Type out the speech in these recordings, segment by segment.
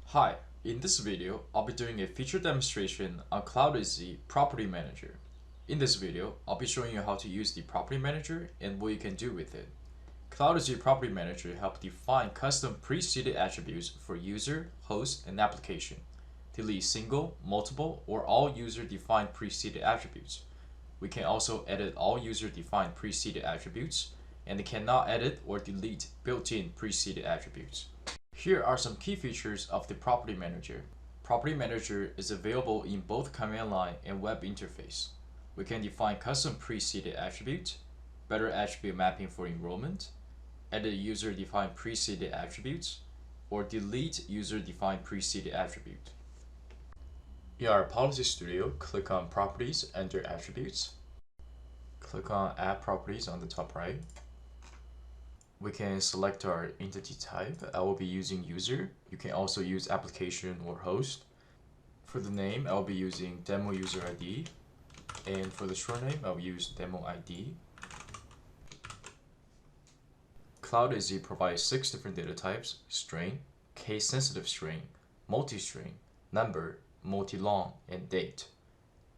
Hi, in this video, I'll be doing a feature demonstration on CloudAz Property Manager. In this video, I'll be showing you how to use the Property Manager and what you can do with it. CloudAz Property Manager helps define custom pre-seeded attributes for user, host, and application. Delete single, multiple, or all user-defined pre-seeded attributes. We can also edit all user-defined pre-seeded attributes, and cannot edit or delete built-in pre-seeded attributes. Here are some key features of the Property Manager. Property Manager is available in both command line and web interface. We can define custom pre-seeded attributes, better attribute mapping for enrollment, edit user-defined pre-seeded attributes, or delete user-defined pre-seeded attribute. In our Policy Studio, click on Properties under Attributes. Click on Add Properties on the top right. We can select our entity type. I will be using user. You can also use application or host. For the name, I'll be using demo user ID. And for the short name, I'll use demo ID. CloudAz provides 6 different data types: string, case-sensitive string, multi-string, number, multi-long, and date.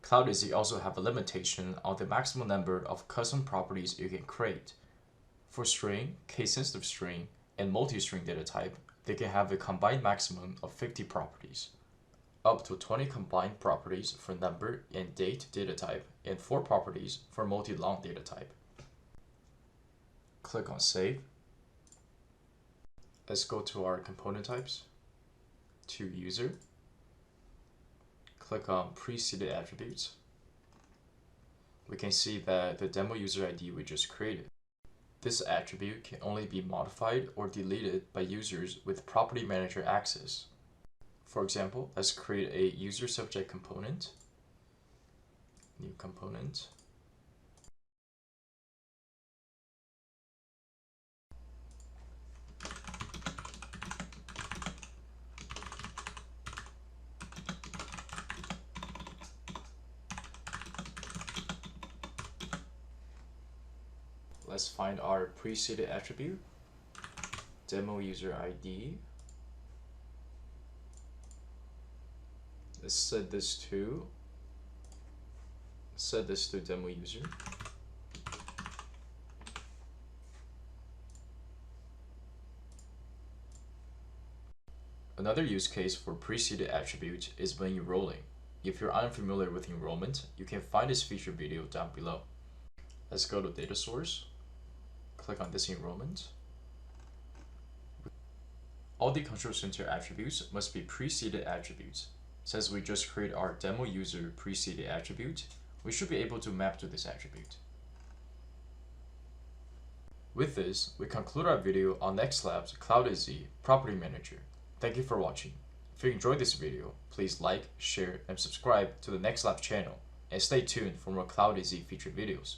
CloudAz also have a limitation on the maximum number of custom properties you can create. For string, case-sensitive string, and multi-string data type, they can have a combined maximum of 50 properties. Up to 20 combined properties for number and date data type, and 4 properties for multi-long data type. Click on Save. Let's go to our component types. To User. Click on Pre-seeded Attributes. We can see that the demo user ID we just created. This attribute can only be modified or deleted by users with Property Manager access. For example, let's create a user subject component. New component. Let's find our pre-seeded attribute, demo user ID. Let's set this to demo user. Another use case for pre-seeded attribute is when enrolling. If you're unfamiliar with enrollment, you can find this feature video down below. Let's go to data source. Click on this enrollment. All the control center attributes must be pre-seeded attributes. Since we just created our demo user pre-seeded attribute, we should be able to map to this attribute. With this, we conclude our video on NextLabs CloudAz Property Manager. Thank you for watching. If you enjoyed this video, please like, share, and subscribe to the NextLabs channel, and stay tuned for more CloudAz featured videos.